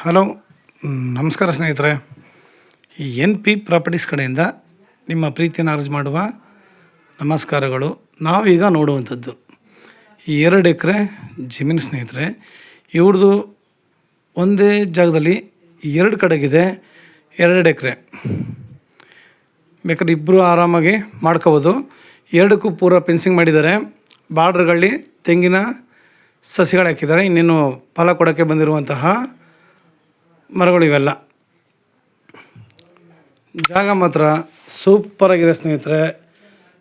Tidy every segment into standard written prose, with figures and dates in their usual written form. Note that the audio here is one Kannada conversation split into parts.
ಹಲೋ. ನಮಸ್ಕಾರ ಸ್ನೇಹಿತರೆ. ಈ ಎನ್ ಪಿ ಪ್ರಾಪರ್ಟೀಸ್ ಕಡೆಯಿಂದ ನಿಮ್ಮ ಪ್ರೀತಿಯನ್ನು ಅರ್ಜಿ ಮಾಡುವ ನಮಸ್ಕಾರಗಳು. ನಾವೀಗ ನೋಡುವಂಥದ್ದು ಈ 2 ಎಕರೆ ಜಮೀನು ಸ್ನೇಹಿತರೆ. ಇವ್ರದ್ದು ಒಂದೇ ಜಾಗದಲ್ಲಿ 2 ಕಡೆಗಿದೆ 2 ಎಕರೆ. ಬೇಕಾದ್ರೆ ಇಬ್ಬರು ಆರಾಮಾಗಿ ಮಾಡ್ಕೋಬೋದು. 2ಕ್ಕೂ ಪೂರ ಫೆನ್ಸಿಂಗ್ ಮಾಡಿದ್ದಾರೆ. ಬಾರ್ಡ್ರ್ಗಳಲ್ಲಿ ತೆಂಗಿನ ಸಸಿಗಳು ಹಾಕಿದ್ದಾರೆ. ಇನ್ನೇನು ಫಲ ಕೊಡೋಕ್ಕೆ ಬಂದಿರುವಂತಹ ಮರಗಳು ಇವೆಲ್ಲ. ಜಾಗ ಮಾತ್ರ ಸೂಪರಾಗಿದೆ ಸ್ನೇಹಿತರೆ.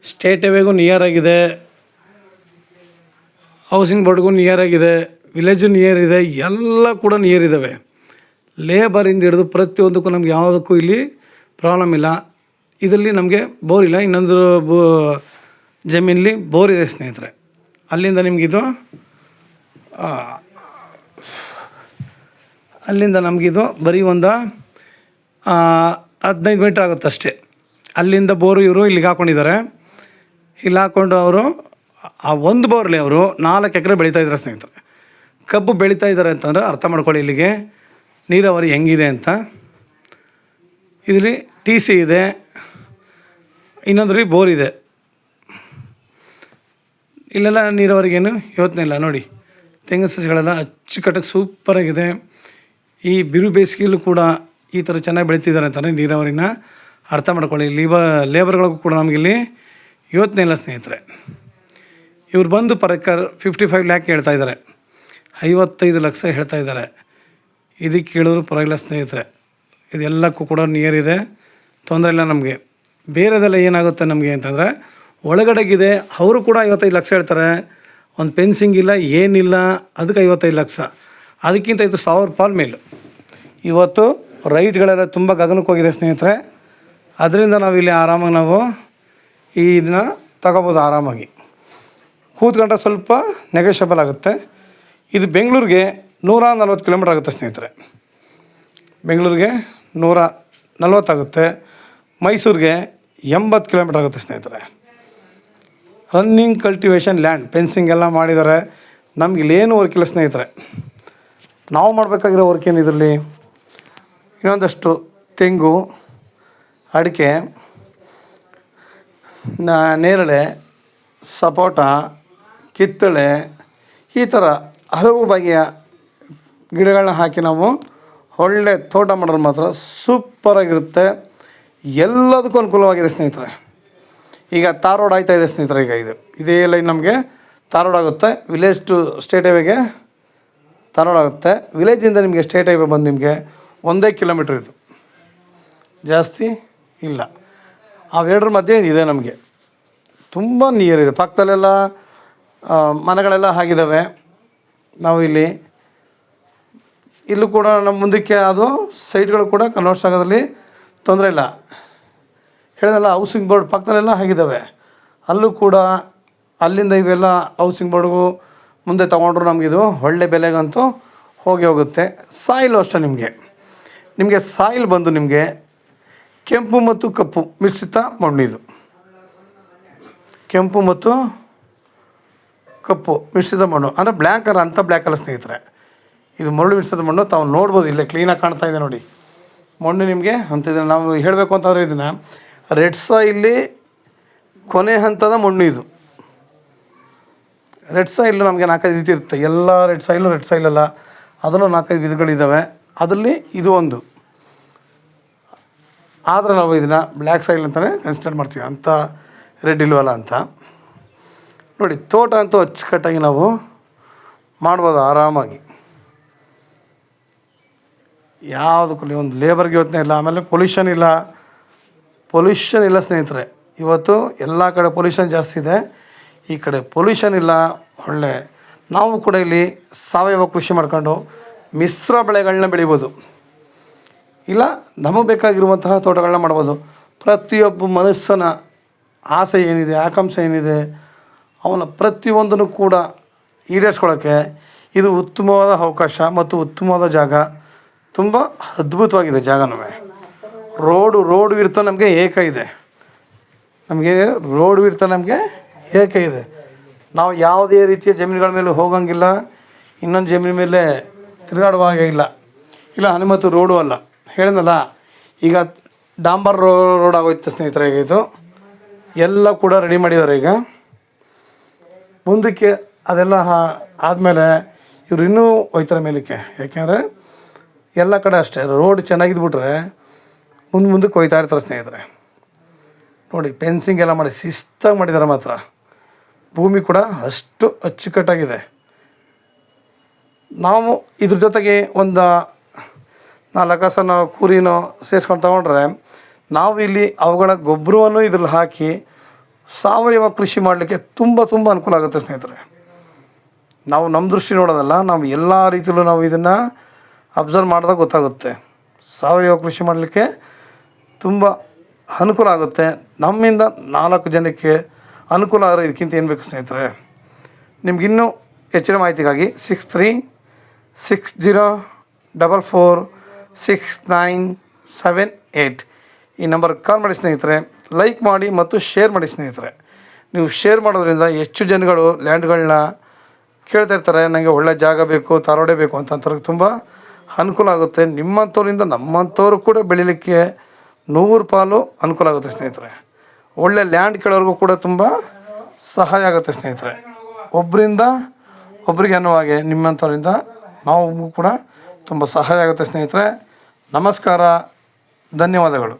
ಸ್ಟೇಟ್ ಹೈವೇಗೂ ನಿಯರ್ ಆಗಿದೆ, ಹೌಸಿಂಗ್ ಬೋರ್ಡ್ಗೂ ನಿಯರ್ ಆಗಿದೆ, ವಿಲೇಜು ನಿಯರ್ ಇದೆ, ಎಲ್ಲ ಕೂಡ ನಿಯರ್ ಇದ್ದಾವೆ. ಲೇಬರಿಂದ ಹಿಡಿದು ಪ್ರತಿಯೊಂದಕ್ಕೂ ನಮ್ಗೆ ಯಾವುದಕ್ಕೂ ಇಲ್ಲಿ ಪ್ರಾಬ್ಲಮ್ ಇಲ್ಲ. ಇದರಲ್ಲಿ ನಮಗೆ ಬೋರ್ ಇಲ್ಲ. ಇನ್ನೊಂದು ಜಮೀನಲ್ಲಿ ಬೋರ್ ಇದೆ ಸ್ನೇಹಿತರೆ. ಅಲ್ಲಿಂದ ನಮಗಿದು ಬರೀ ಒಂದು 15 ಮೀಟ್ರ್ ಆಗುತ್ತೆ ಅಷ್ಟೇ. ಅಲ್ಲಿಂದ ಬೋರು ಇವರು ಇಲ್ಲಿಗೆ ಹಾಕ್ಕೊಂಡಿದ್ದಾರೆ. ಇಲ್ಲಿ ಹಾಕ್ಕೊಂಡು ಅವರು ಆ ಒಂದು ಬೋರ್ಲಿ ಅವರು 4 ಎಕರೆ ಬೆಳೀತಾಯಿದ್ದಾರೆ ಸ್ನೇಹಿತರೆ. ಕಬ್ಬು ಬೆಳೀತಾಯಿದ್ದಾರೆ ಅಂತಂದರೆ ಅರ್ಥ ಮಾಡ್ಕೊಳ್ಳಿ ಇಲ್ಲಿಗೆ ನೀರಾವರಿ ಹೆಂಗಿದೆ ಅಂತ. ಇದರಲ್ಲಿ TC ಇದೆ, ಇನ್ನೊಂದ್ರಲ್ಲಿ ಬೋರ್ ಇದೆ. ಇಲ್ಲೆಲ್ಲ ನೀರಾವರಿಗೇನು ಯೋಚನೆ ಇಲ್ಲ. ನೋಡಿ ತೆಂಗಿನ ಸಸಿಗಳೆಲ್ಲ ಅಚ್ಚುಕಟ್ಟಾಗಿ ಸೂಪರಾಗಿದೆ. ಈ ಬಿರು ಬೇಸಿಗೆಯಲ್ಲೂ ಕೂಡ ಈ ಥರ ಚೆನ್ನಾಗಿ ಬೆಳೀತಿದ್ದಾರೆ ಅಂತಂದರೆ ನೀರಾವರಿನ ಅರ್ಥ ಮಾಡ್ಕೊಳ್ಳಿ. ಲೇಬರ್ಗಳಿಗೂ ಕೂಡ ನಮಗಿಲ್ಲಿ ಯೋಚನೆ ಇಲ್ಲ ಸ್ನೇಹಿತರೆ. ಇವ್ರು ಬಂದು ಪರ್ ಎಕರ್ 55 ಲ್ಯಾಕ್ ಹೇಳ್ತಾಯಿದ್ದಾರೆ, 55 ಲಕ್ಷ ಹೇಳ್ತಾಯಿದ್ದಾರೆ. ಇದಕ್ಕೆ ಕೇಳಿದ್ರು ಪರವಾಗಿಲ್ಲ ಸ್ನೇಹಿತರೆ. ಇದೆಲ್ಲಕ್ಕೂ ಕೂಡ ನಿಯರ್ ಇದೆ, ತೊಂದರೆ ಇಲ್ಲ ನಮಗೆ. ಬೇರೆದೆಲ್ಲ ಏನಾಗುತ್ತೆ ನಮಗೆ ಅಂತಂದರೆ ಒಳಗಡೆಗಿದೆ. ಅವರು ಕೂಡ 55 ಲಕ್ಷ ಹೇಳ್ತಾರೆ. ಒಂದು ಫೆನ್ಸಿಂಗ್ ಇಲ್ಲ, ಏನಿಲ್ಲ, ಅದಕ್ಕೆ 55 ಲಕ್ಷ. ಅದಕ್ಕಿಂತ ಇದು 1000 ರೂಪಾಯಿ ಮೇಲು. ಇವತ್ತು ರೈಟ್ಗಳೆಲ್ಲ ತುಂಬ ಗಗನಕ್ಕೆ ಹೋಗಿದೆ ಸ್ನೇಹಿತರೆ. ಅದರಿಂದ ನಾವಿಲ್ಲಿ ಆರಾಮಾಗಿ ಇದನ್ನು ತಗೋಬೋದು. ಆರಾಮಾಗಿ ಕೂತ್ಕೊಂಡ್ರೆ ಸ್ವಲ್ಪ ನೆಗೋಷಿಯಬಲ್ ಆಗುತ್ತೆ. ಇದು ಬೆಂಗಳೂರಿಗೆ 140 ಕಿಲೋಮೀಟ್ರ್ ಆಗುತ್ತೆ ಸ್ನೇಹಿತರೆ. ಬೆಂಗಳೂರಿಗೆ 140 ಆಗುತ್ತೆ. ಮೈಸೂರಿಗೆ 80 ಕಿಲೋಮೀಟ್ರ್ ಆಗುತ್ತೆ ಸ್ನೇಹಿತರೆ. ರನ್ನಿಂಗ್ ಕಲ್ಟಿವೇಷನ್ ಲ್ಯಾಂಡ್, ಫೆನ್ಸಿಂಗ್ ಎಲ್ಲ ಮಾಡಿದ್ದಾರೆ. ನಮ್ಗೆ ಇಲ್ಲೇನು ವರ್ಕ್ ಇಲ್ಲ ಸ್ನೇಹಿತರೆ. ನಾವು ಮಾಡಬೇಕಾಗಿರೋ ವರ್ಕ್ ಏನು ಇದರಲ್ಲಿ? ಇನ್ನೊಂದಷ್ಟು ತೆಂಗು, ಅಡಿಕೆ, ನೇರಳೆ, ಸಪೋಟ, ಕಿತ್ತಳೆ, ಈ ಥರ ಹಲವು ಬಗೆಯ ಗಿಡಗಳನ್ನ ಹಾಕಿ ನಾವು ಒಳ್ಳೆ ತೋಟ ಮಾಡೋದು ಮಾತ್ರ ಸೂಪರಾಗಿರುತ್ತೆ. ಎಲ್ಲದಕ್ಕೂ ಅನುಕೂಲವಾಗಿದೆ ಸ್ನೇಹಿತರೆ. ಈಗ ತಾರ್ ರೋಡ್ ಆಯ್ತಾಯಿದೆ ಸ್ನೇಹಿತರೆ. ಈಗ ಇದೇ ಲೈನ್ ನಮಗೆ ತಾರ್ ರೋಡ್ ಆಗುತ್ತೆ. ವಿಲೇಜ್ ಟು ಸ್ಟೇಟ್ ಹೈವೇಗೆ ತಾರ್ ರೋಡ್ ಆಗುತ್ತೆ. ವಿಲೇಜಿಂದ ನಿಮಗೆ ಸ್ಟೇಟ್ ಹೈವೇ ಬಂದು ನಿಮಗೆ 1 ಕಿಲೋಮೀಟ್ರ್ ಇದು, ಜಾಸ್ತಿ ಇಲ್ಲ. ಅವೆರಡರ ಮಧ್ಯೆ ಇದೆ. ನಮಗೆ ತುಂಬ ನಿಯರ್ ಇದೆ. ಪಕ್ಕದಲ್ಲೆಲ್ಲ ಮನೆಗಳೆಲ್ಲ ಆಗಿದ್ದಾವೆ. ನಾವು ಇಲ್ಲೂ ಕೂಡ ನಮ್ಮ ಮುಂದಕ್ಕೆ ಅದು ಸೈಟ್ಗಳು ಕೂಡ ಕನ್ವರ್ಟ್ಸ್ ಆಗೋದ್ರಲ್ಲಿ ತೊಂದರೆ ಇಲ್ಲ. ಹೇಳಿದಲ್ಲ, ಹೌಸಿಂಗ್ ಬೋರ್ಡ್ ಪಕ್ಕದಲ್ಲೆಲ್ಲ ಆಗಿದ್ದಾವೆ. ಅಲ್ಲೂ ಕೂಡ ಅಲ್ಲಿಂದ ಇವೆಲ್ಲ ಹೌಸಿಂಗ್ ಬೋರ್ಡ್ಗೂ ಮುಂದೆ ತೊಗೊಂಡ್ರು ನಮಗಿದು ಒಳ್ಳೆ ಬೆಲೆಗಂತೂ ಹೋಗುತ್ತೆ. ಸಾಯಿಲು ಅಷ್ಟೇ. ನಿಮಗೆ ಸಾಯಿಲ್ ಬಂದು ನಿಮಗೆ ಕೆಂಪು ಮತ್ತು ಕಪ್ಪು ಮಿಶ್ರಿತ ಮಣ್ಣು. ಇದು ಕೆಂಪು ಮತ್ತು ಕಪ್ಪು ಮಿಶ್ರಿತ ಮಣ್ಣು ಅಂದರೆ ಬ್ಲ್ಯಾಕರ್ ಅಂತ ಬ್ಲ್ಯಾಕಲ್ಲ ಸ್ನೇಹಿತರೆ. ಇದು ಮರಳು ಮಿಶ್ರಿತ ಮಣ್ಣು. ತಾವು ನೋಡ್ಬೋದು, ಇಲ್ಲೇ ಕ್ಲೀನಾಗಿ ಕಾಣ್ತಾ ಇದೆ ನೋಡಿ ಮಣ್ಣು ನಿಮಗೆ ಅಂತಿದೆ. ನಾವು ಹೇಳಬೇಕು ಅಂತಂದರೆ ಇದನ್ನು ರೆಡ್ ಸಾಯಿಲ್ಲಿ ಕೊನೆ ಹಂತದ ಮಣ್ಣು. ಇದು ರೆಡ್ ಸಾಯಿಲು ನಮಗೆ 4-5 ರೀತಿ ಇರುತ್ತೆ. ಎಲ್ಲ ರೆಡ್ ಸಾಯಿಲಲ್ಲ, ಅದರಲ್ಲೂ 4-5 ವಿಧಗಳಿದ್ದಾವೆ. ಅದರಲ್ಲಿ ಇದು ಒಂದು. ಆದರೆ ನಾವು ಇದನ್ನು ಬ್ಲ್ಯಾಕ್ ಸಾಯಿಲ್ ಅಂತಲೇ ಕನ್ಸಿಡರ್ ಮಾಡ್ತೀವಿ, ಅಂಥ ರೆಡ್ ಇಲ್ವಲ್ಲ ಅಂತ. ನೋಡಿ ತೋಟ ಅಂತೂ ಅಚ್ಚುಕಟ್ಟಾಗಿ ನಾವು ಮಾಡ್ಬೋದು ಆರಾಮಾಗಿ. ಯಾವುದಕ್ಕೂ ಒಂದು ಲೇಬರ್ಗೆ ಯೋಚನೆ ಇಲ್ಲ. ಆಮೇಲೆ ಪೊಲ್ಯೂಷನ್ ಇಲ್ಲ ಸ್ನೇಹಿತರೆ. ಇವತ್ತು ಎಲ್ಲ ಕಡೆ ಪೊಲ್ಯೂಷನ್ ಜಾಸ್ತಿ ಇದೆ, ಈ ಕಡೆ ಪೊಲ್ಯೂಷನ್ ಇಲ್ಲ. ಒಳ್ಳೆ ನಾವು ಕೂಡ ಇಲ್ಲಿ ಸಾವಯವ ಕೃಷಿ ಮಾಡ್ಕೊಂಡು ಮಿಶ್ರ ಬೆಳೆಗಳನ್ನ ಬೆಳಿಬೋದು. ಇಲ್ಲ ನಮಗೆ ಬೇಕಾಗಿರುವಂತಹ ತೋಟಗಳನ್ನ ಮಾಡ್ಬೋದು. ಪ್ರತಿಯೊಬ್ಬ ಮನುಷ್ಯನ ಆಸೆ ಏನಿದೆ, ಆಕಾಂಕ್ಷೆ ಏನಿದೆ, ಅವನ ಪ್ರತಿಯೊಂದನ್ನು ಕೂಡ ಈಡೇರಿಸ್ಕೊಳ್ಳೋಕ್ಕೆ ಇದು ಉತ್ತಮವಾದ ಅವಕಾಶ ಮತ್ತು ಉತ್ತಮವಾದ ಜಾಗ. ತುಂಬ ಅದ್ಭುತವಾಗಿದೆ ಜಾಗನೂ. ರೋಡು ಇರ್ತಾ ನಮಗೆ ಏಕ ಇದೆ. ನಾವು ಯಾವುದೇ ರೀತಿಯ ಜಮೀನುಗಳ ಮೇಲೆ ಹೋಗೋಂಗಿಲ್ಲ, ಇನ್ನೊಂದು ಜಮೀನು ಮೇಲೆ ತಿರುಗಾಡುವ ಹಾಗೆ ಇಲ್ಲ. ಇಲ್ಲ ಹನುಮಂತು ರೋಡು ಅಲ್ಲ, ಹೇಳಿದ್ನಲ್ಲ ಈಗ ಡಾಂಬರ್ ರೋಡ್ ಆಗೋಯ್ತು ಸ್ನೇಹಿತರೆ. ಈಗ ಇದು ಎಲ್ಲ ಕೂಡ ರೆಡಿ ಮಾಡಿದ್ದಾರೆ. ಈಗ ಮುಂದಕ್ಕೆ ಅದೆಲ್ಲ ಆದಮೇಲೆ ಇವ್ರು ಇನ್ನೂ ಹೋಯ್ತಾರೆ ಮೇಲಕ್ಕೆ. ಯಾಕೆಂದರೆ ಎಲ್ಲ ಕಡೆ ಅಷ್ಟೇ ರೋಡ್ ಚೆನ್ನಾಗಿದ್ಬಿಟ್ರೆ ಮುಂದಕ್ಕೆ ಹೋಯ್ತಾ ಇರ್ತಾರೆ ಸ್ನೇಹಿತರೆ. ನೋಡಿ ಫೆನ್ಸಿಂಗ್ ಎಲ್ಲ ಮಾಡಿ ಶಿಸ್ತಾಗಿ ಮಾಡಿದ್ದಾರೆ. ಮಾತ್ರ ಭೂಮಿ ಕೂಡ ಅಷ್ಟು ಅಚ್ಚುಕಟ್ಟಾಗಿದೆ. ನಾವು ಇದ್ರ ಜೊತೆಗೆ ಒಂದು 4 ಹಸನೋ ಕುರಿನೋ ಸೇರಿಸ್ಕೊಂಡು ತೊಗೊಂಡ್ರೆ ನಾವು ಇಲ್ಲಿ ಅವುಗಳ ಗೊಬ್ಬರವನ್ನು ಇದ್ರಲ್ಲಿ ಹಾಕಿ ಸಾವಯವ ಕೃಷಿ ಮಾಡಲಿಕ್ಕೆ ತುಂಬ ಅನುಕೂಲ ಆಗುತ್ತೆ ಸ್ನೇಹಿತರೆ. ನಾವು ನಮ್ಮ ದೃಷ್ಟಿ ನೋಡೋದಲ್ಲ, ನಾವು ಎಲ್ಲ ರೀತಿಯಲ್ಲೂ ನಾವು ಇದನ್ನು ಅಬ್ಸರ್ವ್ ಮಾಡಿದಾಗ ಗೊತ್ತಾಗುತ್ತೆ. ಸಾವಯವ ಕೃಷಿ ಮಾಡಲಿಕ್ಕೆ ತುಂಬ ಅನುಕೂಲ ಆಗುತ್ತೆ. ನಮ್ಮಿಂದ 4 ಜನಕ್ಕೆ ಅನುಕೂಲ ಆದರೆ ಇದಕ್ಕಿಂತ ಏನು ಬೇಕು ಸ್ನೇಹಿತರೆ. ನಿಮಗಿನ್ನೂ ಹೆಚ್ಚಿನ ಮಾಹಿತಿಗಾಗಿ 6360446978 ಈ ನಂಬರ್ಗೆ ಕಾಲ್ ಮಾಡಿ ಸ್ನೇಹಿತರೆ. ಲೈಕ್ ಮಾಡಿ ಮತ್ತು ಶೇರ್ ಮಾಡಿ ಸ್ನೇಹಿತರೆ. ನೀವು ಶೇರ್ ಮಾಡೋದ್ರಿಂದ ಹೆಚ್ಚು ಜನಗಳು ಲ್ಯಾಂಡ್ಗಳನ್ನ ಕೇಳ್ತಾ ಇರ್ತಾರೆ. ನನಗೆ ಒಳ್ಳೆ ಜಾಗ ಬೇಕು, ತಾರೋಡೆ ಬೇಕು ಅಂತಂಥವ್ರಿಗೆ ತುಂಬ ಅನುಕೂಲ ಆಗುತ್ತೆ. ನಿಮ್ಮಂಥವ್ರಿಂದ ನಮ್ಮಂಥವ್ರು ಕೂಡ ಬೆಳೀಲಿಕ್ಕೆ 100 ಪಾಲು ಅನುಕೂಲ ಆಗುತ್ತೆ ಸ್ನೇಹಿತರೆ. ಒಳ್ಳೆ ಲ್ಯಾಂಡ್ ಕೇಳೋರಿಗೂ ಕೂಡ ತುಂಬ ಸಹಾಯ ಆಗುತ್ತೆ ಸ್ನೇಹಿತರೆ. ಒಬ್ಬರಿಂದ ಒಬ್ಬರಿಗೆ ಅನ್ನೋ ಹಾಗೆ ನಿಮ್ಮಂಥವ್ರಿಂದ ನಾವು ಕೂಡ ತುಂಬ ಸಹಾಯ ಆಗುತ್ತೆ ಸ್ನೇಹಿತರೆ. ನಮಸ್ಕಾರ, ಧನ್ಯವಾದಗಳು.